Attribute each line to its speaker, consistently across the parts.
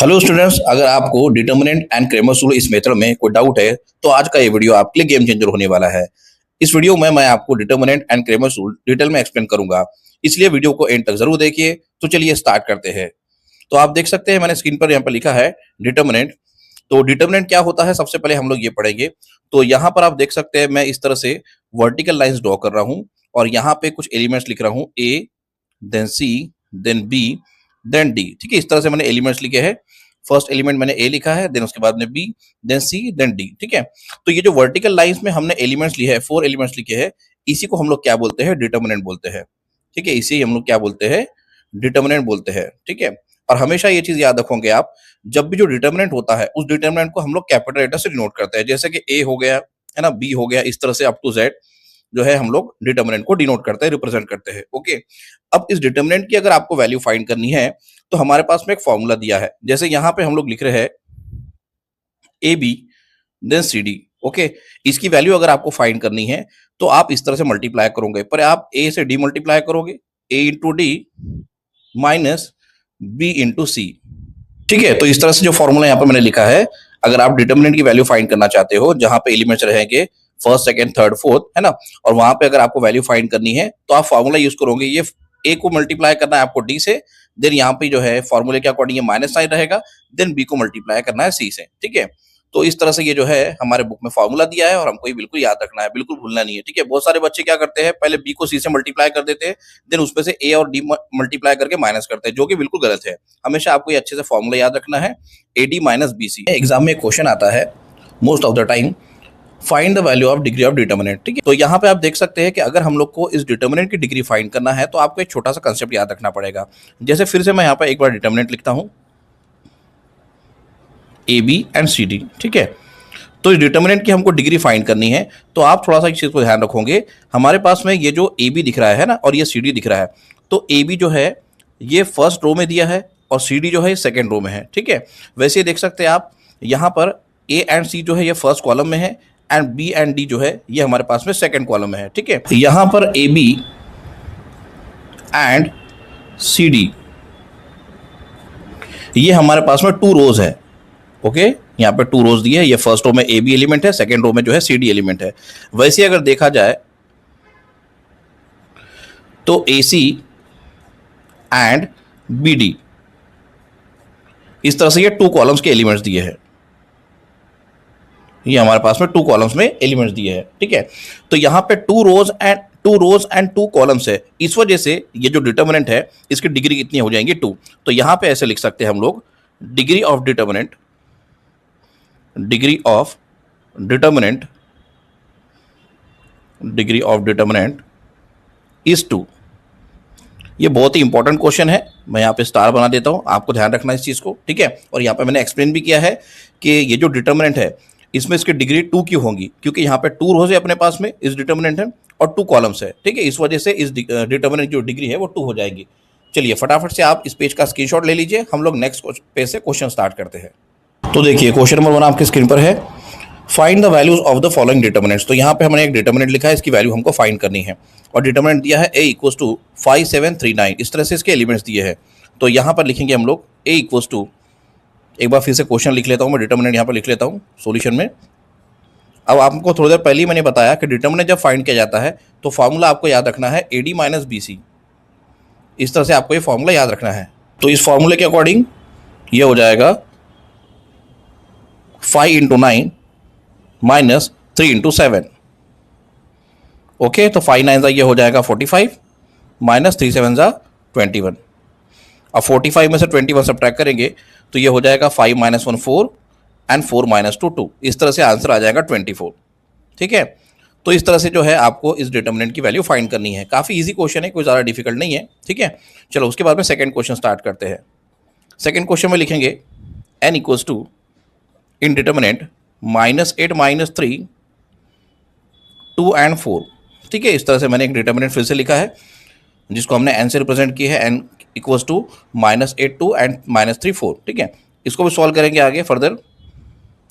Speaker 1: Hello students, अगर आपको determinant and Cramer's rule इस मेथड में कोई डाउट है तो आज का ये वीडियो आपके लिए गेम चेंजर होने वाला है। इस वीडियो में मैं आपको determinant and Cramer's rule detail में एक्सप्लेन करूंगा, इसलिए वीडियो को एंड तक जरूर देखिए। तो चलिए स्टार्ट करते हैं। तो आप देख सकते हैं मैंने स्क्रीन पर यहाँ पर लिखा है डिटर्मिनेंट। तो डिटर्मिनेंट क्या होता है सबसे पहले हम लोग ये पढ़ेंगे। तो यहाँ पर आप देख सकते हैं मैं इस तरह से वर्टिकल लाइंस ड्रॉ कर रहा हूँ और यहाँ पे कुछ एलिमेंट्स लिख रहा हूँ, A then C then B then D. ठीक है, इस तरह से मैंने एलिमेंट्स लिखे हैं। फर्स्ट एलिमेंट मैंने ए लिखा है, देन उसके बाद में बी, देन सी, देन डी। ठीक है, तो ये जो वर्टिकल लाइंस में हमने एलिमेंट्स लिए हैं, 4 एलिमेंट्स लिखे हैं, इसी को हम लोग क्या बोलते हैं? डिटर्मिनेंट बोलते हैं। ठीक है, इसी हम लोग क्या बोलते हैं? डिटर्मिनेंट बोलते हैं। ठीक है, और हमेशा ये चीज याद रखोगे आप, जब भी जो डिटर्मिनेंट होता है उस डिटर्मिनेंट को हम लोग कैपिटल लेटर से डिनोट करते हैं, जैसे कि ए हो गया है ना, बी हो गया, इस तरह से अप टू जेड जो है हम लोग डिटर्मिनेंट को डिनोट करते हैं, रिप्रेजेंट करते हैं। ओके, अब इस डिटर्मिनेंट की अगर आपको वैल्यू फाइंड करनी है तो हमारे पास में एक फॉर्मूला दिया है। जैसे यहाँ पे हम लोग लिख रहे हैं A B then C D. Okay, इसकी वैल्यू अगर आपको फाइंड करनी है तो आप इस तरह से मल्टीप्लाई करोगे, पर आप ए से डी मल्टीप्लाई करोगे, A into D minus B into C. ठीक है, तो इस तरह से जो फॉर्मूला यहाँ पर मैंने लिखा है, अगर आप डिटर्मिनेंट की वैल्यू फाइंड करना चाहते हो जहां पे एलिमेंट्स रहेंगे फर्स्ट सेकंड थर्ड फोर्थ, है ना, और वहां पे अगर आपको वैल्यू फाइंड करनी है तो आप फॉर्मूला यूज करोगे। ये ए को मल्टीप्लाई करना है आपको डी से, देन यहाँ पे जो है फॉर्मूले के अकॉर्डिंग ये माइनस साइन रहेगा, देन बी को मल्टीप्लाई करना है सी से। ठीक है, तो इस तरह से ये जो है हमारे बुक में फॉर्मूला दिया है और हमको ये बिल्कुल याद रखना है, बिल्कुल भूलना नहीं है। ठीक है, बहुत सारे बच्चे क्या करते हैं, पहले बी को सी से मल्टीप्लाई कर देते हैं, देन उसमें से ए और डी मल्टीप्लाई करके माइनस करते हैं, जो कि बिल्कुल गलत है। हमेशा आपको ये अच्छे से फॉर्मूला याद रखना है, A D minus B C. Exam में एक क्वेश्चन आता है most of the time, find the value of degree of determinant. ठीक है, तो यहाँ पे आप देख सकते हैं कि अगर हम लोग को इस डिटर्मिनेंट की डिग्री फाइंड करना है तो आपको एक छोटा सा कंसेप्ट याद रखना पड़ेगा। जैसे फिर से मैं यहाँ पे एक बार डिटर्मिनेंट लिखता हूँ, A B and C D. ठीक है, तो इस डिटर्मिनेंट की हमको डिग्री फाइंड करनी है, तो आप थोड़ा सा इस चीज को ध्यान रखोगे। हमारे पास में ये जो ए बी दिख रहा है ना, और ये सी डी दिख रहा है, तो ए बी जो है ये फर्स्ट रो में दिया है और सी डी जो है सेकेंड रो में है। ठीक है, वैसे ही देख सकते हैं आप यहाँ पर ए एंड सी जो है ये फर्स्ट कॉलम में है, एंड बी एंड डी जो है ये हमारे पास में सेकेंड कॉलम में है। ठीक है, यहाँ पर A B and C D ये हमारे पास में 2 रोज है। ओके, यहाँ पे 2 रोज दिए है, ये फर्स्ट रो में ए बी एलिमेंट है, सेकेंड रो में जो है सी डी एलिमेंट है। वैसे अगर देखा जाए तो ए सी एंड बी डी इस तरह से ये 2 कॉलम्स के एलिमेंट्स दिए हैं, ये हमारे पास में 2 कॉलम्स में एलिमेंट्स दिए हैं। ठीक है, तो यहाँ पे 2 रोज एंड 2 कॉलम्स है, इस वजह से ये जो डिटर्मिनेंट है इसकी डिग्री कितनी हो जाएंगी? 2। तो यहाँ पे ऐसे लिख सकते हैं हम लोग, डिग्री ऑफ डिटर्मिनेंट इज 2। ये बहुत ही इंपॉर्टेंट क्वेश्चन है, मैं यहाँ पे स्टार बना देता हूँ, आपको ध्यान रखना इस चीज को। ठीक है, और यहाँ पे मैंने एक्सप्लेन भी किया है कि ये जो डिटर्मिनेंट है इसमें इसकी डिग्री 2 क्यों होगी, क्योंकि यहाँ पे 2 रोज है अपने पास में इस डिटर्मिनेंट है और 2 कॉलम्स है। ठीक है, इस वजह से इस डिटर्मिनेंट जो डिग्री है वो 2 हो जाएगी। चलिए फटाफट से आप इस पेज का स्क्रीनशॉट ले लीजिए, हम लोग नेक्स्ट पेज से क्वेश्चन स्टार्ट करते हैं। तो देखिए क्वेश्चन नंबर 1 आपकी स्क्रीन पर है, find the values of the following determinants. तो यहाँ पे हमने एक डिटर्मिनेंट लिखा है, इसकी वैल्यू हमको फाइंड करनी है और डिटर्मिनेंट दिया है a इक्वल्स टू 5739। इस तरह से इसके एलिमेंट्स दिए हैं। तो यहाँ पर लिखेंगे हम लोग a इक्वल्स टू, एक बार फिर से क्वेश्चन लिख लेता हूँ मैं, डिटर्मिनेंट यहाँ पर लिख लेता हूँ सॉल्यूशन में। अब आपको थोड़ी देर पहले ही मैंने बताया कि डिटर्मिनेंट जब फाइंड किया जाता है तो फॉर्मूला आपको याद रखना है A D minus B C. इस तरह से आपको ये फॉर्मूला याद रखना है। तो इस फॉर्मूले के अकॉर्डिंग ये हो जाएगा 5 इंटू 9 माइनस 3 इंटू 7। ओके, तो 5 9 ये हो जाएगा 45 माइनस 3 7 21। अब 45 में से 21 सब्ट्रैक्ट करेंगे तो ये हो जाएगा 5 माइनस 1 4 एंड 4 माइनस 2 2। इस तरह से आंसर आ जाएगा 24। ठीक है, तो इस तरह से जो है आपको इस डिटर्मिनेंट की वैल्यू फाइंड करनी है। काफ़ी इजी क्वेश्चन है, कोई ज़्यादा डिफिकल्ट नहीं है। ठीक है, चलो उसके बाद में सेकंड क्वेश्चन स्टार्ट करते हैं। सेकंड क्वेश्चन में लिखेंगे n equals to in determinant -8 -3 2 and 4। ठीक है, इस तरह से मैंने एक डिटर्मिनेंट फिर से लिखा है जिसको हमने n से रिप्रेजेंट किया है, n इक्वल्स टू -8 2 एंड -3 4। ठीक है, इसको भी सॉल्व करेंगे आगे फर्दर।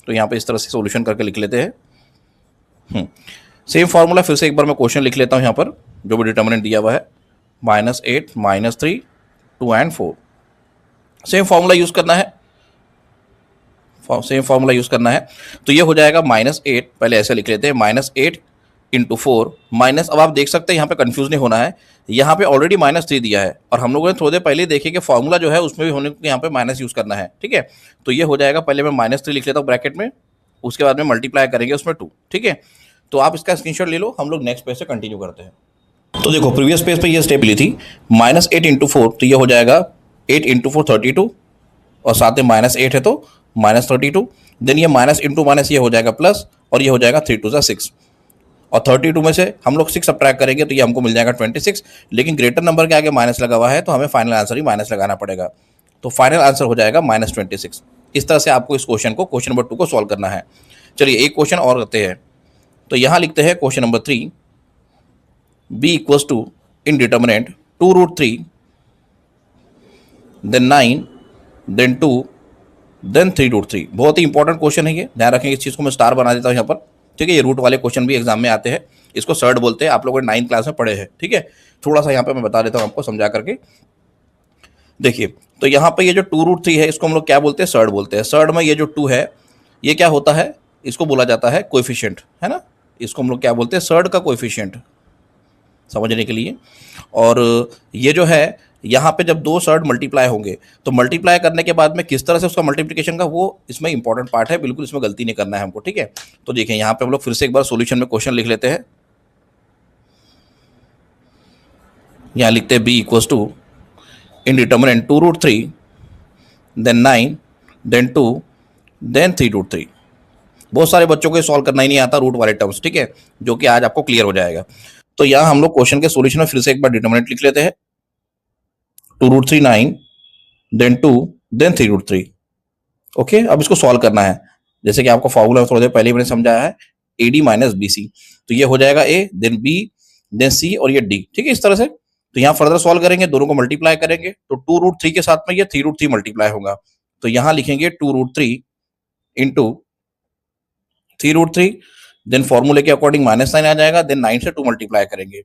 Speaker 1: तो यहाँ पे इस तरह से सॉल्यूशन करके लिख लेते हैं। सेम फार्मूला फिर से एक बार मैं क्वेश्चन लिख लेता हूँ यहाँ पर, जो भी डिटर्मिनेंट दिया हुआ है -8 -3 2 एंड 4। सेम फार्मूला यूज़ करना है, सेम फॉर्मूला यूज करना है। तो ये हो जाएगा -8, पहले ऐसे लिख लेते हैं, -8 इंटू 4 माइनस, अब आप देख सकते हैं यहाँ पे कंफ्यूज नहीं होना है, यहाँ पे ऑलरेडी -3 दिया है और हम लोगों ने थोड़ी देर पहले देखे कि फॉर्मूला जो है उसमें भी होने को यहाँ पे माइनस यूज करना है, ठीक है। तो ये हो जाएगा, पहले मैं -3 लिख लेता हूँ ब्रैकेट में, उसके बाद में मल्टीप्लाई करेंगे उसमें 2, ठीक है। तो आप इसका स्क्रीनशॉट ले लो, हम लोग नेक्स्ट पेज से कंटिन्यू करते हैं। तो देखो प्रीवियस पेज पे ये स्टेप ली थी, -8 इंटू 4, तो ये हो जाएगा 8 इंटू 4 32, और साथ में -8 है तो -32, देन ये माइनस इंटू माइनस ये हो जाएगा प्लस, और ये हो जाएगा 3 2 6, और 32 में से हम लोग 6 सब्ट्रैक्ट करेंगे तो ये हमको मिल जाएगा 26, लेकिन ग्रेटर नंबर के आगे माइनस लगा हुआ है तो हमें फाइनल आंसर ही माइनस लगाना पड़ेगा, तो फाइनल आंसर हो जाएगा -26। इस तरह से आपको इस क्वेश्चन को, क्वेश्चन नंबर 2 को सॉल्व करना है। चलिए एक क्वेश्चन और करते हैं, तो यहाँ लिखते हैं question number 3, b equals to in determinant 2√3 then 9 then 2 then 3√3। बहुत ही इंपॉर्टेंट क्वेश्चन है ये, ध्यान रखेंगे, इस चीज़ को मैं स्टार बना देता हूँ यहाँ पर, ठीक है। ये रूट वाले क्वेश्चन भी एग्जाम में आते हैं, इसको सर्ड बोलते हैं, आप लोगों ने 9th क्लास में पढ़े हैं, ठीक है। थोड़ा सा यहाँ पे मैं बता देता हूँ आपको समझा करके। देखिए, तो यहाँ पे ये जो 2√3 है इसको हम लोग क्या बोलते हैं, सर्ड बोलते हैं। सर्ड में ये जो 2 है ये क्या होता है, इसको बोला जाता है कोएफिशिएंट, है ना। इसको हम लोग क्या बोलते हैं, सर्ड का कोएफिशिएंट, समझने के लिए। और ये जो है यहाँ पे जब 2 सर्ड मल्टीप्लाई होंगे तो मल्टीप्लाई करने के बाद में किस तरह से उसका मल्टीप्लिकेशन का, वो इसमें इंपॉर्टेंट पार्ट है, बिल्कुल इसमें गलती नहीं करना है हमको, ठीक है। तो देखिए यहाँ पे हम लोग फिर से एक बार सॉल्यूशन में क्वेश्चन लिख लेते हैं। यहाँ लिखते हैं b equals to in determinant 2√3 then 9 then 2 then 3√3। बहुत सारे बच्चों को सॉल्व करना ही नहीं आता रूट वाले टर्म्स, ठीक है, जो कि आज आपको क्लियर हो जाएगा। तो यहाँ हम लोग क्वेश्चन के सॉल्यूशन में फिर से एक बार डिटर्मिनेंट लिख लेते हैं, 2√3 9 देन 2 देन 3√3। ओके, अब इसको सॉल्व करना है, जैसे कि आपको फॉर्मूला थोड़ी देर पहले ही मैंने समझाया है, AD माइनस BC। तो ये हो जाएगा A then B then C और ये D, ठीक है, इस तरह से। तो यहाँ फर्दर सॉल्व करेंगे, दोनों को मल्टीप्लाई करेंगे तो 2√3 के साथ में ये 3√3 मल्टीप्लाई होगा, तो यहाँ लिखेंगे 2√3 इंटू 3√3, देन फॉर्मूले के अकॉर्डिंग -9 आ जाएगा, देन 9 से 2 मल्टीप्लाई करेंगे,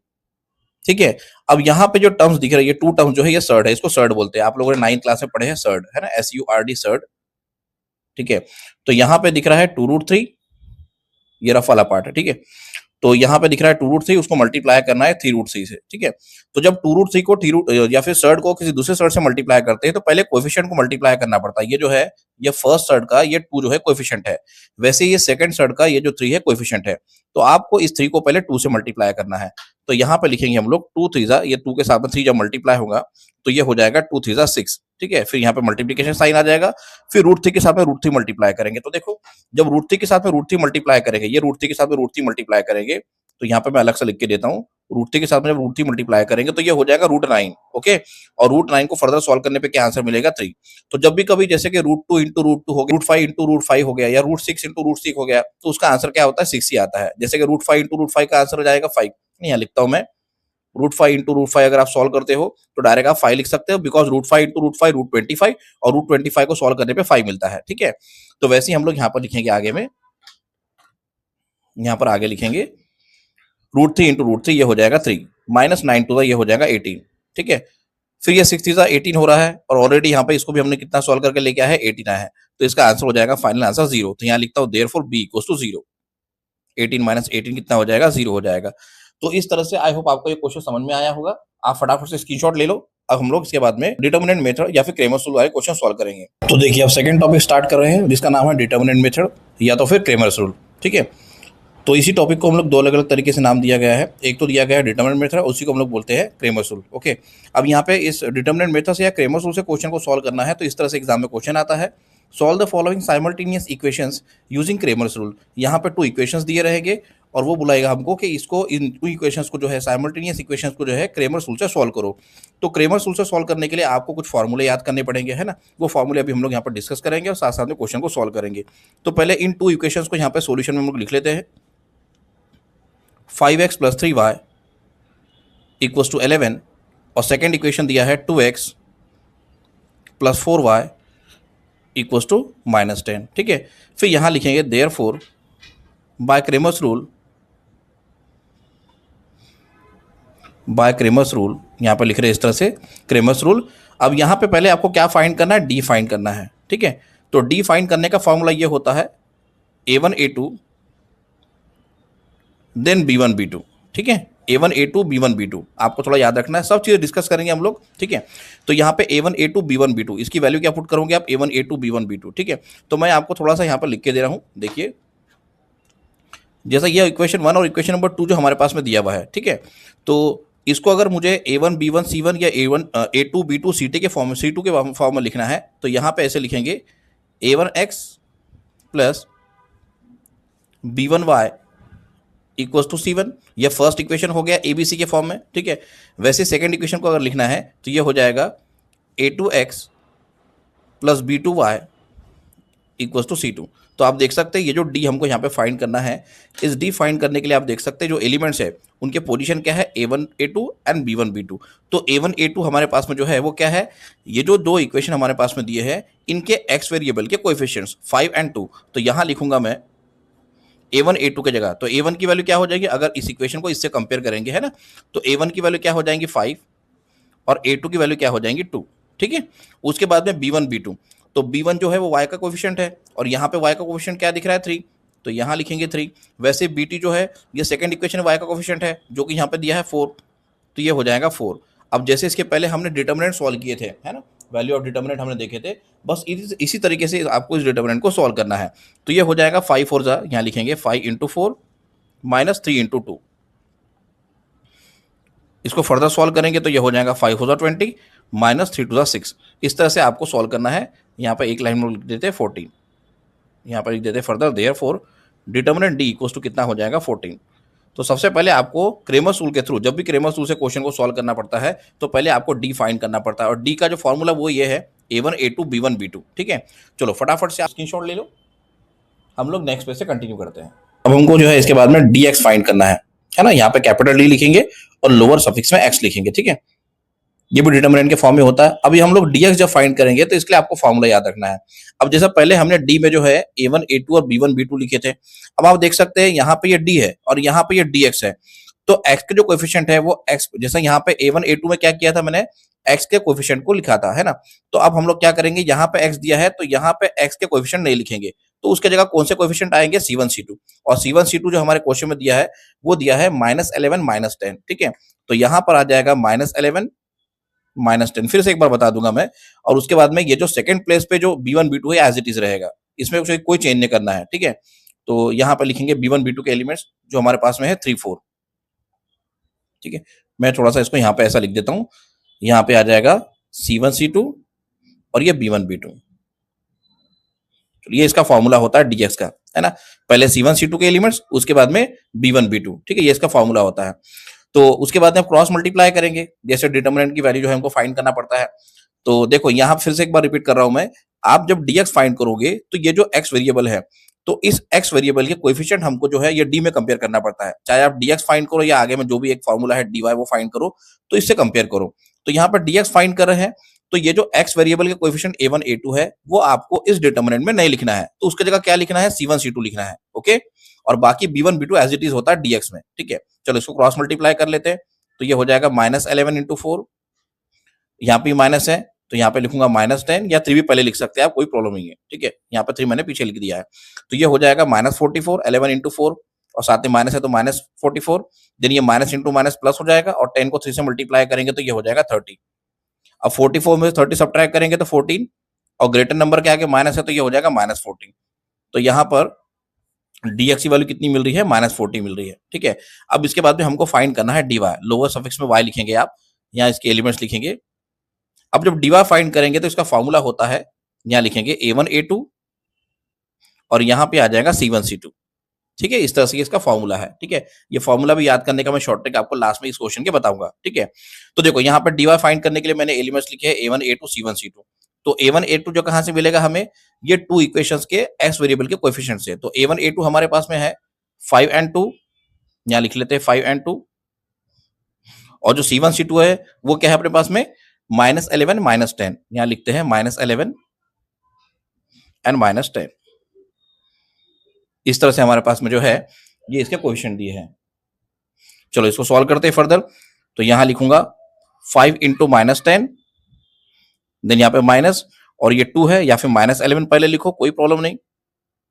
Speaker 1: ठीक है। अब यहाँ पे जो टर्म्स दिख रही है, ये 2 टर्म्स जो है ये सर्ड है, इसको सर्ड बोलते हैं, आप लोगों ने 9th क्लास में पढ़े हैं सर्ड, है ना, SURD सर्ड, ठीक है। तो यहाँ पे दिख रहा है 2√3, ये रफ वाला पार्ट है, ठीक है। तो यहाँ पे दिख रहा है 2√3, उसको मल्टीप्लाई करना है 3√3 से, ठीक है। तो जब 2√3 को या फिर सर्ड को किसी दूसरे सर्ड से मल्टीप्लाई करते हैं तो पहले कोएफिशिएंट को मल्टीप्लाई करना पड़ता है। ये जो है, ये फर्स्ट सर्ड का ये 2 जो है कोएफिशिएंट है, वैसे ये सेकंड सर्ड का ये जो 3 है कोएफिशिएंट है। तो आपको इस 3 को पहले 2 से मल्टीप्लाई करना है। तो यहाँ पे लिखेंगे हम लोग 2 3 ये 2 के साथ में 3 जब मल्टीप्लाई होगा तो ये हो जाएगा 2 3 6, ठीक है। फिर यहाँ पे मल्टीप्लिकेशन साइन आ जाएगा, फिर √3 के साथ में √3 मल्टीप्लाई करेंगे। तो देखो, जब √3 के साथ में √3 मल्टीप्लाई करेंगे, ये √3 के साथ में √3 मल्टीप्लाई करेंगे, तो यहाँ पे मैं अलग से लिख के देता हूँ, √3 के साथ में जब √3 मल्टीप्लाई करेंगे तो ये हो जाएगा √9, ओके। और √9 को फर्दर सॉल्व करने पे क्या आंसर मिलेगा, 3। तो जब भी कभी जैसे कि √2 इंटू √2 हो गया, √5 इंटू √5 हो गया, या √6 इंटू √6 हो गया, तो उसका आंसर क्या होता है, 6 ही आता है। जैसे कि √5 इंटू √5 का आंसर हो जाएगा 5, यहाँ लिखता हूँ मैं, √5 इंटू √5 अगर आप सॉल्व करते हो तो डायरेक्ट आप 5 लिख सकते हो, बिकॉज √5 इंटू √5 √25, और √25 को सॉल्व करने पे 5 मिलता है, ठीक है। तो वैसे ही हम लोग यहाँ पर लिखेंगे आगे में, यहाँ पर आगे लिखेंगे √3 इंटू √3, ये हो जाएगा 3, -9 टू ये हो जाएगा 18, ठीक है। फिर ये 6 3 18 हो रहा है, और ऑलरेडी यहाँ पे इसको भी हमने कितना सॉल्व करके लेके आया है, 18 आया है, तो इसका आंसर हो जाएगा फाइनल आंसर 0। तो यहाँ लिखता हूँ देयरफॉर b इक्वल्स टू 0, 18 - 18 कितना हो जाएगा, 0 हो जाएगा। तो इस तरह से आई होप आपको ये क्वेश्चन समझ में आया होगा। आप फटाफट से स्क्रीनशॉट ले लो। अब हम लोग इसके बाद में डिटर्मिनेंट मेथड या फिर क्रेमर्स रूल वाले क्वेश्चन सॉल्व करेंगे। तो देखिए, अब सेकंड टॉपिक स्टार्ट कर रहे हैं, जिसका नाम है डिटर्मिनेंट मेथड या तो फिर क्रेमर्स रूल, ठीक है। तो इसी टॉपिक को हम लोग 2 अलग अलग तरीके से नाम दिया गया है, एक तो दिया गया है डिटर्मिनेंट मेथड, उसी को हम लोग बोलते हैं क्रेमर्स रूल, ओके। अब यहाँ पे इस डिटर्मिनेंट मेथड से या क्रेमर्स रूल से क्वेश्चन को सॉल्व करना है, तो इस तरह से एग्जाम में क्वेश्चन आता है, solve the following simultaneous equations using Cramer's rule. यहाँ पे 2 इक्वेशंस दिए रहेंगे और वो बुलाएगा हमको कि इसको, इन 2 इक्वेशंस को जो है, साइमल्टेनियस इक्वेशंस को जो है क्रेमर्स रूल से सॉल्व करो। तो क्रेमर्स रूल से सॉल्व करने के लिए आपको कुछ फॉर्मूले याद करने पड़ेंगे, है ना। वो फॉर्मूले अभी हम लोग यहाँ पर डिस्कस करेंगे और साथ साथ में क्वेश्चन को सॉल्व करेंगे। तो पहले इन 2 इक्वेशंस को यहाँ पे सोल्यूशन में हम लोग लिख लेते हैं। 5x + 3y इक्वल्स टू 11, और सेकेंड इक्वेशन दिया है 2x + 4y इक्वल्स टू -10, ठीक है। फिर यहाँ लिखेंगे देयरफॉर बाय क्रेमर्स रूल, यहाँ पर लिख रहे हैं इस तरह से क्रेमर्स रूल। अब यहाँ पे पहले आपको क्या फाइंड करना है, डी फाइंड करना है, ठीक है। तो डी फाइंड करने का फॉर्मूला ये होता है A1 A2 then B1 B2, ठीक है। A1 A2 B1 B2 आपको थोड़ा याद रखना है, सब चीजें डिस्कस करेंगे हम लोग, ठीक है। तो यहाँ पे A1 A2 B1 B2 इसकी वैल्यू क्या पुट करोगे आप, A1 A2 B1 B2, ठीक है। तो मैं आपको थोड़ा सा यहाँ पर लिख के दे रहा हूँ, देखिए जैसा ये इक्वेशन 1 और इक्वेशन नंबर 2 जो हमारे पास में दिया हुआ है, ठीक है। तो इसको अगर मुझे A1 B1 C1 या A1 A2 B2 C2 के फॉर्म में लिखना है तो यहाँ पे ऐसे लिखेंगे A1X plus B1Y equals to C1। यह फर्स्ट इक्वेशन हो गया ABC के फॉर्म में, ठीक है। वैसे सेकंड इक्वेशन को अगर लिखना है तो ये हो जाएगा A2X plus B2Y equals to C2। तो आप देख सकते हैं ये जो D हमको यहाँ पे फाइंड करना है, इस D फाइंड करने के लिए आप देख सकते हैं जो एलिमेंट्स है उनके पोजीशन क्या है, A1 A2 and B1 B2। तो A1 A2 हमारे पास में जो है वो क्या है, ये जो दो इक्वेशन हमारे पास में दिए हैं इनके x वेरिएबल के कोएफिशिएंट्स 5 एंड 2। तो यहाँ लिखूंगा मैं A1 A2 की जगह, तो A1 की वैल्यू क्या हो जाएगी, अगर इस इक्वेशन को इससे कंपेयर करेंगे, है ना, तो A1 की वैल्यू क्या हो जाएंगी 5 और A2 की वैल्यू क्या हो जाएंगी 2, ठीक है। उसके बाद में B1 B2, तो B1 जो है वो y का कोएफिशिएंट है और यहाँ पे y का कोएफिशिएंट क्या दिख रहा है 3, तो यहाँ लिखेंगे 3। वैसे BT जो है ये सेकंड इक्वेशन y का कोएफिशिएंट है जो कि यहाँ पे दिया है 4, तो ये हो जाएगा 4। अब जैसे इसके पहले हमने डिटर्मिनेंट सॉल्व किए थे, है ना, वैल्यू ऑफ डिटर्मिनेंट हमने देखे थे, बस इसी तरीके से आपको इस डिटर्मिनेंट को सॉल्व करना है। तो ये हो जाएगा 5 4 जा, यहाँ लिखेंगे 5 इंटू 4 माइनस 3 इंटू 2। इसको फर्दर सॉल्व करेंगे तो ये हो जाएगा 5 हो जा 20 माइनस 3 टू जा 6। इस तरह से आपको सॉल्व करना है। यहाँ पर एक लाइन में लिख देते हैं 14, यहाँ पर लिख देते हैं further therefore determinant D equals to कितना हो जाएगा 14। तो सबसे पहले आपको क्रेमर्स रूल के थ्रू, जब भी क्रेमर्स रूल से क्वेश्चन को सॉल्व करना पड़ता है तो पहले आपको डी फाइंड करना पड़ता है और डी का जो फॉर्मूला वो ये है A1 A2 B1 B2, ठीक है। चलो फटाफट से आप स्क्रीनशॉट ले लो, हम लोग नेक्स्ट पेज से कंटिन्यू करते हैं। अब हमको जो है इसके बाद में dx फाइंड करना है ना, यहाँ पे कैपिटल डी लिखेंगे और लोअर सफिक्स में x लिखेंगे, ठीक है। ये भी डिटर्मिनेंट के फॉर्म में होता है। अभी हम लोग dx जब फाइंड करेंगे तो इसके लिए आपको फॉर्मूला याद रखना है। अब जैसा पहले हमने d में जो है A1 A2 और B1 B2 लिखे थे, अब आप देख सकते हैं यहाँ पे ये d है और यहाँ पे ये dx है। तो x के जो कोएफिशिएंट है वो x, जैसा यहाँ पे A1 A2 में क्या किया था मैंने, x के कोएफिशिएंट को लिखा था, है ना। तो अब हम लोग क्या करेंगे, यहाँ पे x दिया है तो यहाँ पे x के कोएफिशिएंट नहीं लिखेंगे, तो उसके जगह कौन से कोएफिशिएंट आएंगे, C1 C2। और C1 C2 जो हमारे क्वेश्चन में दिया है वो दिया है -11 -10, ठीक है। तो यहाँ पर आ जाएगा -11 -10, फिर से एक बार बता दूंगा मैं। और उसके बाद में ये जो सेकंड प्लेस पे जो B1 B2 है एज इट इज रहेगा, इसमें कोई चेंज नहीं करना है, ठीक है। तो यहाँ पे लिखेंगे B1 B2 के एलिमेंट्स जो हमारे पास में है 3 4, ठीक है। मैं थोड़ा सा इसको यहाँ पे ऐसा लिख देता हूँ, यहाँ पे आ जाएगा C1 C2 और ये B1 B2। ये इसका फॉर्मूला होता है dx का, है ना। पहले C1 C2 के एलिमेंट्स, उसके बाद में B1 B2, ठीक है, ये इसका फॉर्मूला होता है। तो उसके बाद में आप क्रॉस मल्टीप्लाई करेंगे, जैसे डिटर्मिनेंट की वैल्यू जो है हमको फाइंड करना पड़ता है। तो देखो यहाँ फिर से एक बार रिपीट कर रहा हूं मैं, आप जब dx फाइंड करोगे तो ये जो x वेरिएबल है, तो इस x वेरिएबल के कोएफिशिएंट हमको जो है ये d में कंपेयर करना पड़ता है। चाहे आप dx फाइंड करो या आगे में जो भी एक फॉर्मूला है dy वो फाइंड करो, तो इससे कंपेयर करो। तो यहाँ पर dx फाइंड कर रहे हैं तो ये जो x वेरिएबल के कोएफिशिएंट A1 A2 है वो आपको इस डिटर्मिनेंट में नहीं लिखना है, तो उसके जगह क्या लिखना है, C1 C2 लिखना है, ओके। और बाकी B1 B2 as it is होता है dx में, ठीक है। चलो इसको क्रॉस मल्टीप्लाई कर लेते हैं, तो ये हो जाएगा -11 इंटू 4, यहाँ पे माइनस है तो यहाँ पे लिखूंगा -10 या 3 भी पहले लिख सकते हैं आप, कोई प्रॉब्लम नहीं है, ठीक है। यहाँ पे 3 मैंने पीछे लिख दिया है। तो ये हो जाएगा -44, 11 इंटू 4 और साथ में माइनस है तो -44, देन ये माइनस इंटू माइनस प्लस हो जाएगा और 10 को 3 से मल्टीप्लाई करेंगे तो ये हो जाएगा 30। अब 44 में 30 सब्ट्रैक्ट करेंगे तो 14 और ग्रेटर नंबर के आगे माइनस है तो ये हो जाएगा -14। तो यहाँ पर dx की वैल्यू कितनी मिल रही है, -40 मिल रही है, ठीक है। अब इसके बाद में हमको फाइंड करना है dy, लोअर सफिक्स में y लिखेंगे आप, यहाँ इसके एलिमेंट्स लिखेंगे। अब जब dy फाइंड करेंगे तो इसका फॉर्मूला होता है, यहाँ लिखेंगे A1 A2 और यहाँ पे आ जाएगा C1 C2, ठीक है। इस तरह से इसका फॉर्मूला है, ठीक है। ये फॉर्मूला भी याद करने का मैं शॉर्ट ट्रिक आपको लास्ट में इस क्वेश्चन के बताऊंगा, ठीक है। तो देखो यहाँ पर dy फाइंड करने के लिए मैंने एलिमेंट्स लिखे हैं A1 A2 C1 C2। तो A1 A2 जो कहां से मिलेगा हमें, ये 2 इक्वेशंस के x वेरिएबल के कोएफिशिएंट से। तो A1 A2 हमारे पास में है 5 and 2, यहाँ लिख लेते हैं 5 and 2। और जो C1 C2 है वो क्या है अपने पास में, -11 -10, यहाँ लिखते हैं -11 and -10। इस तरह से हमारे पास में जो है ये इसके कोएफिशिएंट दिए हैं। चलो इसको सॉल्व करते हैं फर्दर। तो यहां लिखूंगा 5 इंटू -10, देन यहाँ पे माइनस और ये 2 है, या फिर -11 पहले लिखो, कोई प्रॉब्लम नहीं।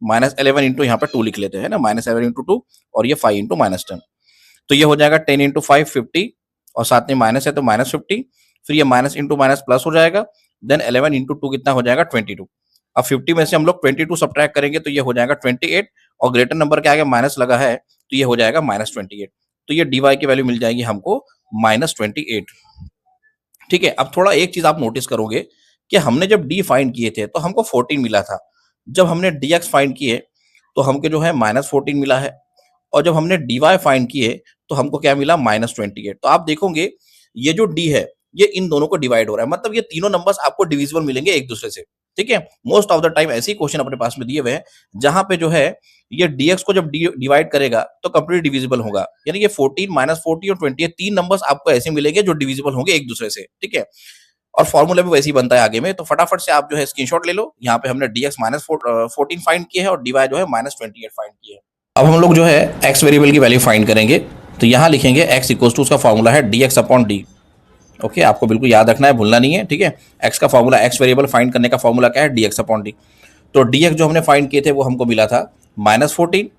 Speaker 1: -11 इंटू यहाँ पे 2 लिख लेते हैं ना, -11 इंटू 2, और ये 5 इंटू -10। तो ये हो जाएगा 10 इंटू 5 50, और साथ में माइनस है तो -50, फिर ये माइनस इंटू माइनस प्लस हो जाएगा, देन 11 इंटू 2 कितना हो जाएगा 22। अब 50 में से हम लोग 22 सब्ट्रैक्ट करेंगे तो ये हो जाएगा 28, और ग्रेटर नंबर के आगे माइनस लगा है तो ये हो जाएगा -28। तो ये dy की वैल्यू मिल जाएगी हमको -28। ठीक है, अब थोड़ा एक चीज आप नोटिस करोगे कि हमने जब d फाइंड किए थे तो हमको 14 मिला था। जब हमने dx फाइंड किए तो हमको जो है -14 मिला है, और जब हमने dy फाइंड किए तो हमको क्या मिला -28। तो आप देखोगे ये जो d है ये इन दोनों को डिवाइड हो रहा है, मतलब ये तीनों नंबर्स आपको डिविजिबल मिलेंगे एक दूसरे से। ठीक है, मोस्ट ऑफ द टाइम ऐसे ही क्वेश्चन अपने पास में दिए हुए हैं जहां पे जो है ये dx को जब डिवाइड करेगा तो कंप्लीट डिविजिबल होगा, यानी ये 14 -40 और 20 तीन नंबर्स आपको ऐसे मिलेंगे जो डिविजिबल होंगे एक दूसरे से। ठीक है, और फॉर्मूला भी वैसे ही बनता है आगे में, तो फटाफट से आप जो है स्क्रीनशॉट ले लो। यहाँ पे हमने dx -14 फाइंड किया है और dy जो है -28 फाइंड किया है। अब हम लोग जो है x वेरिएबल की वैल्यू फाइंड करेंगे, तो यहाँ लिखेंगे x इक्वल टू, उसका फॉर्मूला है dx अपॉन d। ओके, आपको बिल्कुल याद रखना है, भूलना नहीं है। ठीक है, x का फॉर्मूला, x वेरिएबल फाइंड करने का फॉर्मूला क्या है, dx अपॉन d। तो dx जो हमने फाइंड किए थे वो हमको मिला था -14,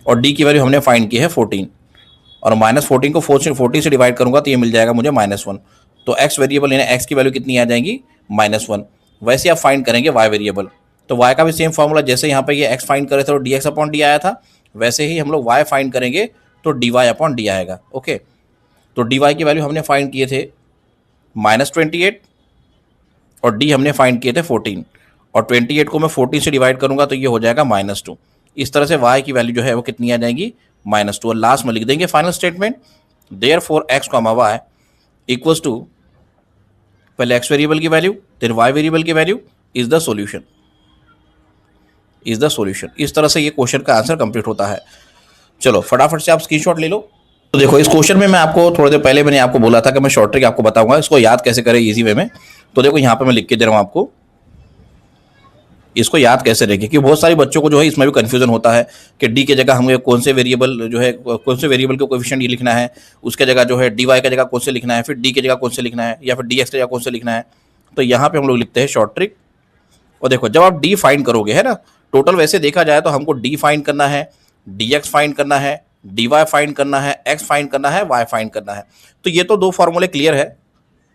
Speaker 1: और d की वैल्यू हमने फाइंड की है 14, और -14 को 40 से डिवाइड करूंगा तो ये मिल जाएगा मुझे -1। तो x वेरिएबल यानी x की वैल्यू कितनी आ जाएगी, -1। वैसे आप फाइंड करेंगे y वेरिएबल, तो y का भी सेम फॉर्मूला, जैसे यहाँ पे ये x फाइंड करे थे तो dx अपॉन d आया था, वैसे ही हम लोग y फाइंड करेंगे तो dy अपॉन d आएगा। ओके, तो dy की वैल्यू हमने फाइंड किए थे -28, और d हमने फाइंड किए थे 14, और 28 को मैं 14 से डिवाइड करूंगा तो ये हो जाएगा -2। इस तरह से y की वैल्यू जो है वो कितनी आ जाएगी, -2। और लास्ट में लिख देंगे final statement, therefore x, y equals to, पहले x वेरिएबल की वैल्यू देन y वेरिएबल की value is the solution, is the solution. इस तरह से ये क्वेश्चन का आंसर कंप्लीट होता है। चलो फटाफट से आप स्क्रीनशॉट ले लो। तो देखो इस क्वेश्चन में मैं आपको थोड़ी देर पहले मैंने आपको बोला था कि मैं शॉर्ट ट्रिक आपको बताऊंगा, इसको याद कैसे करें इजी वे में। तो देखो यहाँ पे मैं लिख के दे रहा हूँ आपको, इसको याद कैसे रखें, क्योंकि बहुत सारे बच्चों को जो है इसमें भी कंफ्यूजन होता है कि डी के जगह हमें कौन से वेरिएबल जो है, कौन से वेरिएबल के कोएफिशिएंट ये लिखना है, उसके जगह जो है डी वाई की जगह कौन से लिखना है, फिर डी की जगह कौन से लिखना है, या फिर डी एक्स की जगह कौन से लिखना है। तो यहाँ पे हम लोग लिखते हैं शॉर्ट ट्रिक। और देखो जब आप डी फाइंड करोगे है ना, टोटल वैसे देखा जाए तो हमको डी फाइंड करना है, डी एक्स फाइंड करना है, डी वाई फाइंड करना है, एक्स फाइंड करना है, वाई फाइंड करना है। तो ये तो दो फॉर्मूले क्लियर है,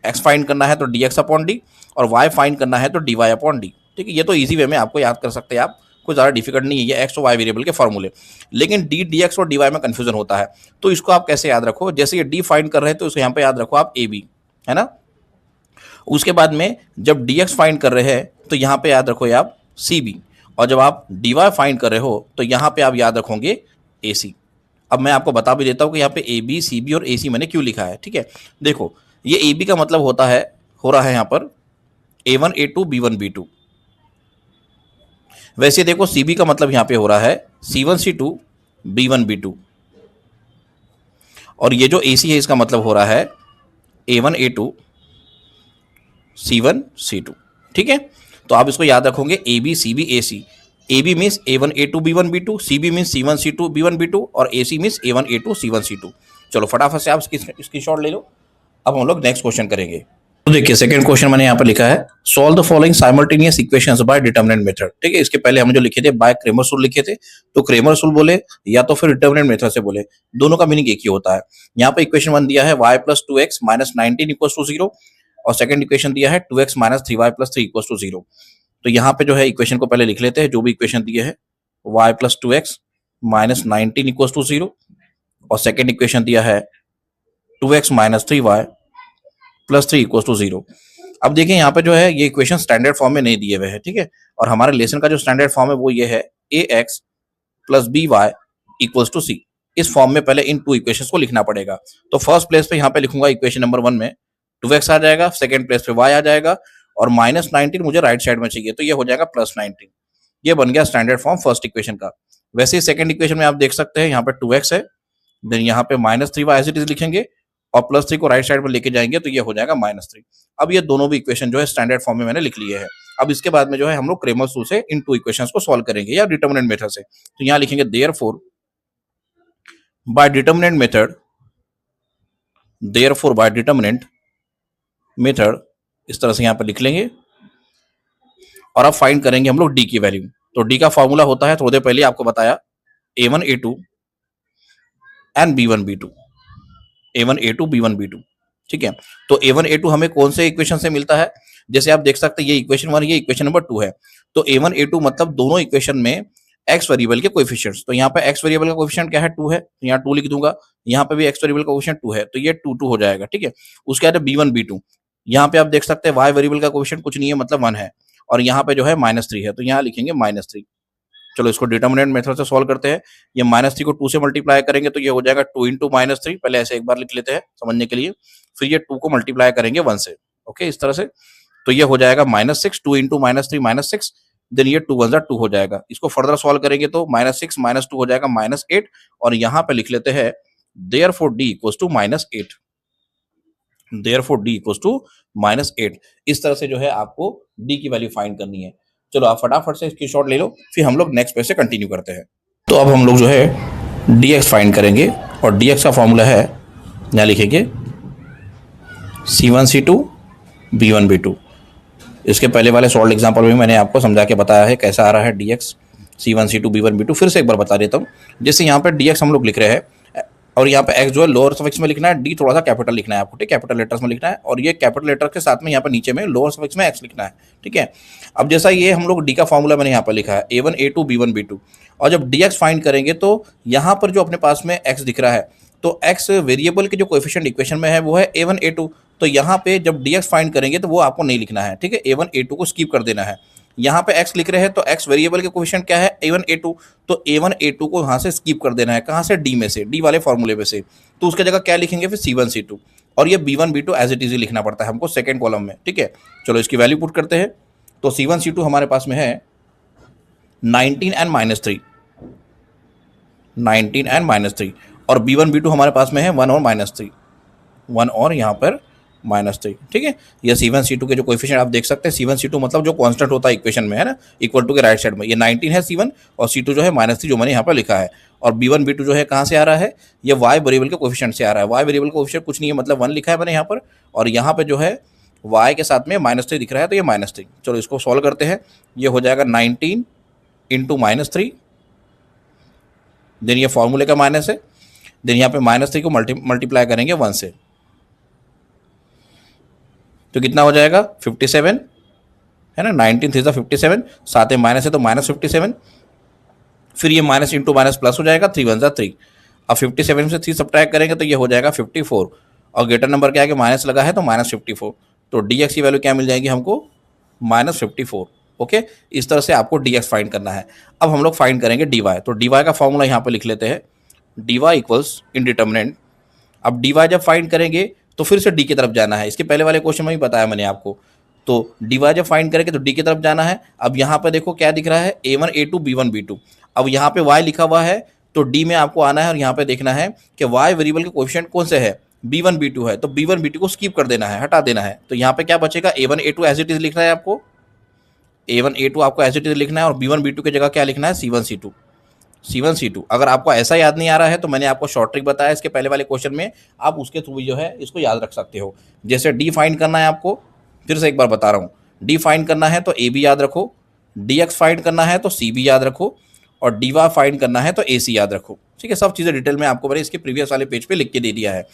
Speaker 1: एक्स फाइंड करना है तो डी एक्स अपॉन डी, और वाई फाइंड करना है तो डी वाई अपॉन डी। ठीक है, ये तो इजी वे में आपको याद कर सकते हैं आप, कोई ज़्यादा डिफिकल्ट नहीं है ये एक्स और वाई वेरिएबल के फॉर्मूले। लेकिन डी डी एक्स और डी वाई में कन्फ्यूजन होता है, तो इसको आप कैसे याद रखो, जैसे ये डी फाइंड कर रहे हैं तो इसको यहाँ पे याद रखो आप ए बी, है ना। उसके बाद में जब डी एक्स फाइंड कर रहे हैं तो यहाँ पे याद रखो आप सी बी, और जब आप डी वाई फाइंड कर रहे हो तो यहाँ पे आप याद रखोगे ए सी। अब मैं आपको बता भी देता हूँ कि यहाँ पे ए बी सी बी और ए सी मैंने क्यों लिखा है। ठीक है, देखो ये ए बी का मतलब होता है, हो रहा है यहाँ पर A1 A2 B1 B2। वैसे देखो CB का मतलब यहाँ पे हो रहा है C1 C2 B1 B2, और ये जो AC है इसका मतलब हो रहा है A1 A2 C1 C2। ठीक है, तो आप इसको याद रखोगे AB CB AC। AB means A1 A2 B1 B2, CB means C1 C2 B1 B2, और AC means A1 A2 C1 C2। चलो फटाफट से आप स्क्रीनशॉट ले लो। अब हम लोग नेक्स्ट क्वेश्चन करेंगे। तो देखिए सेकंड क्वेश्चन मैंने यहाँ पर लिखा है, solve the following simultaneous equations bye determinant method. ठीक है, इसके पहले हम जो लिखे थे बाय क्रेमर्स रूल लिखे थे, तो क्रेमर्स रूल बोले या तो फिर डिटरमिनेंट मेथड से बोले, दोनों का मीनिंग एक ही होता है। यहाँ पे इक्वेशन 1 दिया है y + 2x - 19 = 0, और सेकंड इक्वेशन दिया है 2x - 3y + 3 = 0। तो यहाँ पे जो है इक्वेशन को पहले लिख लेते हैं, जो भी इक्वेशन दिए है, y + 2x - 19 = 0, और सेकंड इक्वेशन दिया है 2x - 3y + 3 = 0। अब देखिए यहाँ पे जो है ये इक्वेशन स्टैंडर्ड फॉर्म में नहीं दिए हुए हैं। ठीक है, और हमारे लेसन का जो स्टैंडर्ड फॉर्म है वो ये है ax + by = c। इस फॉर्म में पहले इन टू इक्वेशंस को लिखना पड़ेगा। तो फर्स्ट प्लेस पे यहाँ पे लिखूंगा इक्वेशन नंबर 1 में 2x आ जाएगा, सेकंड प्लेस पे y आ जाएगा, और -19 मुझे राइट साइड में चाहिए तो ये हो जाएगा +19। ये बन गया स्टैंडर्ड फॉर्म फर्स्ट इक्वेशन का। वैसे ही सेकंड इक्वेशन में आप देख सकते हैं यहाँ पे 2x है, देन यहाँ पे -3y एज इट इज लिखेंगे, और +3 को राइट साइड में लेके जाएंगे तो ये हो जाएगा -3। अब ये दोनों भी इक्वेशन जो है स्टैंडर्ड फॉर्म में मैंने लिख लिए हैं। अब इसके बाद में जो है हम लोग क्रेमर्स रूल से इन टू इक्वेशंस को सॉल्व करेंगे या डिटरमिनेंट मेथड से। तो यहाँ लिखेंगे therefore by determinant method, therefore by determinant method, इस तरह से यहाँ पर लिख लेंगे। और अब फाइंड करेंगे हम लोग डी की वैल्यू। तो डी का फॉर्मूला होता है, थोड़ी देर पहले आपको बताया, a1 a2 and b1 b2, a1 a2 b1 b2। ठीक है, तो a1 a2 हमें कौन से इक्वेशन से मिलता है? जैसे आप देख सकते हैं ये इक्वेशन 1, ये इक्वेशन नंबर 2 है। तो a1 a2 मतलब दोनों इक्वेशन में x वेरिएबल के कोएफिशिएंट्स। तो यहाँ पे x वेरिएबल का कोएफिशिएंट क्या है? 2 है, तो यहाँ 2 लिख दूंगा। यहाँ पे भी x वेरिएबल का कोएफिशिएंट 2 है, तो ये 2 2 हो जाएगा। ठीक है, उसके बाद b1 b2, यहाँ पे आप देख सकते हैं y वेरिएबल का कोएफिशिएंट कुछ नहीं है, मतलब 1 है, और यहाँ पे जो है -3 है, तो यहाँ लिखेंगे -3। चलो इसको डिटर्मिनेंट मेथड से सॉल्व करते हैं। ये -3 को 2 से मल्टीप्लाई करेंगे तो ये हो जाएगा 2 इंटू -3, पहले ऐसे एक बार लिख लेते हैं समझने के लिए। फिर ये 2 को मल्टीप्लाई करेंगे 1 से, ओके, इस तरह से। तो ये हो जाएगा -6, 2 इंटू -3 -6, देन ये 2 1 2 हो जाएगा। इसको फर्दर सॉल्व करेंगे तो -6 -2 हो जाएगा -8, और यहाँ पे लिख लेते हैं therefore d equals to -8, therefore d equals to -8। इस तरह से जो है आपको d की वैल्यू फाइंड करनी है। चलो आप फटाफट से स्क्रीनशॉट ले लो, फिर हम लोग नेक्स्ट पेज से कंटिन्यू करते हैं। तो अब हम लोग जो है dx फाइंड करेंगे, और dx का फॉर्मूला है, यहाँ लिखेंगे c1 c2 b1 b2। इसके पहले वाले सॉल्व एग्जांपल में मैंने आपको समझा के बताया है कैसा आ रहा है dx c1 c2 b1 b2। फिर से एक बार बता देता हूँ। जैसे यहाँ पे dx हम लोग लिख रहे हैं, और यहाँ पे x जो है लोअर सफिक्स में लिखना है, d थोड़ा सा कैपिटल लिखना है आपको, ठीक है, कैपिटल लेटर्स में लिखना है, और ये कैपिटल लेटर के साथ में यहाँ पे नीचे में लोअर सफिक्स में x लिखना है। ठीक है, अब जैसा ये हम लोग d का फॉर्मूला मैंने यहाँ पर लिखा है a1 a2 b1 b2, और जब dx फाइंड करेंगे तो यहाँ पर जो अपने पास में x दिख रहा है, तो x वेरिएबल के जो कोएफिशिएंट इक्वेशन में है वो है a1 a2। तो यहाँ पे जब dx फाइंड करेंगे तो वो आपको नहीं लिखना है, ठीक है, a1 a2 को स्किप कर देना है। यहाँ पे x लिख रहे हैं तो x वेरिएबल के कोएफिशिएंट क्या है? a1 a2, तो a1 a2 को यहाँ से स्किप कर देना है। कहाँ से? d में से, d वाले फॉर्मूले में से। तो उसके जगह क्या लिखेंगे फिर? c1 c2, और ये b1 b2 as it is लिखना पड़ता है हमको सेकेंड कॉलम में। ठीक है, चलो इसकी वैल्यू पुट करते हैं। तो c1 c2 हमारे पास में है 19 एंड -3, 19 एंड -3, और b1 b2 हमारे पास में है 1 और -3, 1 और यहाँ पर -3। ठीक है, ये c1 c2 के जो कोएफिशिएंट आप देख सकते हैं, c1 c2 मतलब जो कांस्टेंट होता है इक्वेशन में, है ना, इक्वल टू के राइट साइड में, ये 19 है c1, और c2 जो है -3 जो मैंने यहाँ पर लिखा है, और b1 b2 जो है कहाँ से आ रहा है? ये y वेरिएबल के कोएफिशिएंट से आ रहा है। y वेरिएबल का कोएफिशिएंट कुछ नहीं है, मतलब 1 लिखा है मैंने यहाँ पर, और यहाँ पे जो है y के साथ में -3 दिख रहा है, तो ये -3। चलो इसको सॉल्व करते हैं। ये हो जाएगा 19 इंटू -3, देन ये फॉर्मूले का माइनस है, देन यहाँ पे -3 को मल्टीप्लाई करेंगे 1 से, तो कितना हो जाएगा? 57, है ना, 19 3 57, साथ में माइनस है तो -57, फिर ये माइनस इंटू माइनस प्लस हो जाएगा, 3 1 3। अब 57 से 3 सब्ट्रैक्ट करेंगे तो ये हो जाएगा 54, और ग्रेटर नंबर के आगे माइनस लगा है तो -54। तो dx की वैल्यू क्या मिल जाएगी हमको? -54। ओके, इस तरह से आपको dx फाइंड करना है। अब हम लोग फाइंड करेंगे dy। तो dy का फॉर्मूला यहाँ पर लिख लेते हैं, dy इक्वल्स इंडिटर्मिनेंट। अब dy जब फाइंड करेंगे तो फिर से d की तरफ जाना है। इसके पहले वाले क्वेश्चन में ही बताया मैंने आपको। तो dy जब फाइंड करेंगे तो d की तरफ जाना है। अब यहाँ पे देखो क्या दिख रहा है? a1 a2 b1 b2। अब यहाँ पे y लिखा हुआ है तो d में आपको आना है, और यहाँ पे देखना है कि y वेरिएबल के कोएफिशिएंट कौन से है? b1 b2 है, तो b1 b2 को स्किप कर देना है, हटा देना है। तो यहाँ पे क्या बचेगा? a1 a2 as it is लिखना है आपको, a1 a2 आपको एज इट इज लिखना है, और b1 b2 की जगह क्या लिखना है? c1 c2, C1 C2। अगर आपको ऐसा याद नहीं आ रहा है तो मैंने आपको शॉर्ट ट्रिक बताया इसके पहले वाले क्वेश्चन में, आप उसके थ्रू जो है इसको याद रख सकते हो। जैसे डी फाइंड करना है आपको, फिर से एक बार बता रहा हूँ, डी फाइंड करना है तो ए भी याद रखो, डी एक्स फाइंड करना है तो सी भी याद रखो, और डी वाई फाइंड करना है तो ए सी याद रखो। ठीक है, सब चीज़ें डिटेल में आपको मैंने इसके प्रीवियस वाले पेज पे लिख के दे दिया है।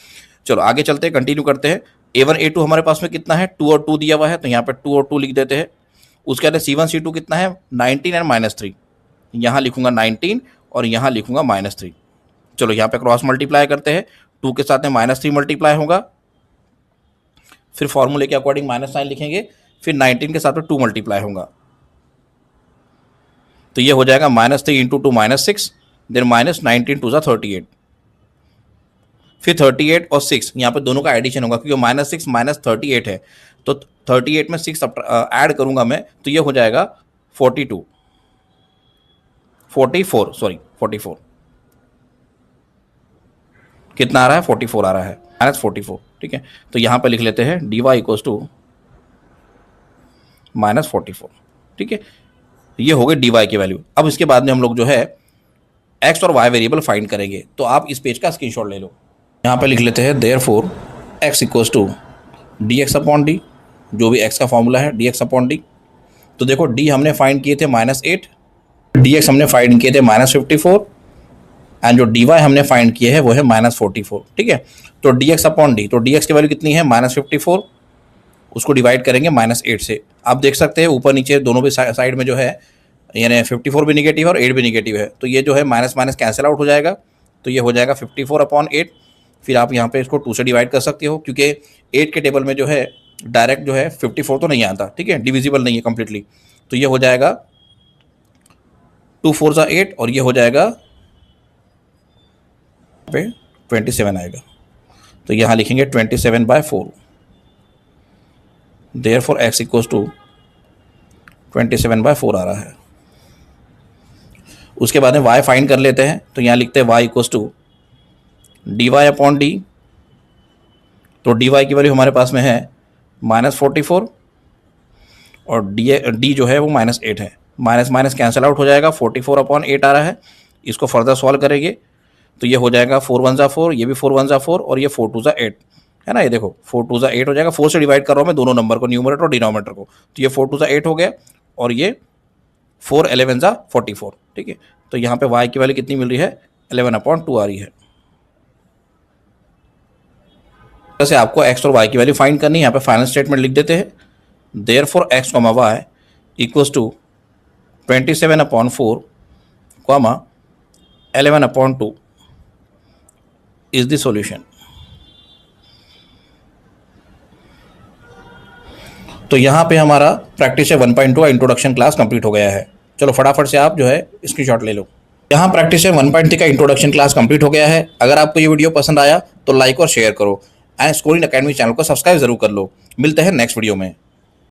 Speaker 1: चलो आगे चलते हैं, कंटिन्यू करते हैं। A1 A2 हमारे पास में कितना है? 2 और 2 दिया हुआ है, तो यहाँ पे 2 और 2 लिख देते हैं। उसके बाद C1 C2 कितना है? 19 एंड -3। यहाँ लिखूंगा 19 और यहाँ लिखूंगा -3। चलो यहाँ पे क्रॉस मल्टीप्लाई करते हैं, 2 के साथ में -3 मल्टीप्लाई होगा, फिर फॉर्मूले के अकॉर्डिंग -9 लिखेंगे, फिर 19 के साथ में 2 मल्टीप्लाई होगा, तो ये हो जाएगा -3 इंटू 2 -6, देन -19 2 38, फिर 38 और 6 यहाँ पे दोनों का एडिशन होगा क्योंकि -6 -38 है, तो 38 में 6 ऐड करूंगा मैं, तो ये हो जाएगा 44 कितना आ रहा है? 44 आ रहा है, -44। ठीक है, तो यहाँ पे लिख लेते हैं dy इक्वल्स टू -44। ठीक है, ये हो गई dy की वैल्यू। अब इसके बाद में हम लोग जो है x और y वेरिएबल फाइंड करेंगे, तो आप इस पेज का स्क्रीनशॉट ले लो। यहाँ पे लिख लेते हैं therefore x equals to dx upon D, जो भी x का फॉर्मूला है dx अपॉन डी। तो देखो डी हमने फाइंड किए थे -8, डी एक्स हमने फाइंड किए थे -54 एंड जो डी वाई हमने फाइंड किए हैं वो है -44। ठीक है, तो डी एक्स अपॉन डी, तो डी एक्स की वैल्यू कितनी है -54, उसको डिवाइड करेंगे -8 से। आप देख सकते हैं ऊपर नीचे दोनों भी साइड में जो है यानी 54 भी निगेटिव है और 8 भी निगेटिव है, तो ये जो है माइनस माइनस कैंसिल आउट हो जाएगा, तो ये हो जाएगा 54/8। फिर आप यहाँ पे इसको 2 से डिवाइड कर सकते हो क्योंकि 8 के टेबल में जो है डायरेक्ट जो है 54 तो नहीं आता, ठीक है, डिविजिबल नहीं है कम्प्लीटली, तो ये हो जाएगा 2 4 ज़ा 8 और ये हो जाएगा पे 27 आएगा, तो यहाँ लिखेंगे 27/4, देयरफॉर x इक्वल्स टू 27/4 आ रहा है। उसके बाद में y फाइंड कर लेते हैं, तो यहाँ लिखते हैं y equals to D Y upon D, तो डी वाई की वैल्यू हमारे पास में है -44 और डी जो है वो -8 है, माइनस माइनस कैंसिल आउट हो जाएगा, 44/8 आ रहा है। इसको फर्दर सॉल्व करेंगे तो ये हो जाएगा 4 1 ज़ा 4, ये भी 4 1 ज़ा 4 और ये 4 2 ज़ा 8 है ना, ये देखो 4 2 ज़ा 8 हो जाएगा, 4 से डिवाइड कर रहा हूँ मैं दोनों नंबर को, न्यूमरेटर और डिनोमिनेटर को, तो ये 4 2 ज़ा 8 हो गया और ये 4 11 ज़ा 44। ठीक है, तो यहाँ पे y की वैल्यू कितनी मिल रही है 11/2 आ रही है। जैसे आपको x और y की वैल्यू फाइंड करनी है, यहाँ पे फाइनल स्टेटमेंट लिख देते हैं, therefore x, y equals to 27/4, 11/2 is the solution. तो यहाँ पे हमारा प्रैक्टिस 1.2 इंट्रोडक्शन क्लास कंप्लीट हो गया है। चलो फटाफट से आप जो है स्क्रीनशॉट ले लो। यहाँ प्रैक्टिस 1.3 का इंट्रोडक्शन क्लास कंप्लीट हो गया है। अगर आपको ये वीडियो पसंद आया तो लाइक और शेयर करो एंड स्कोरिंग अकेडमी चैनल को सब्सक्राइब जरूर कर लो। मिलते हैं नेक्स्ट वीडियो में।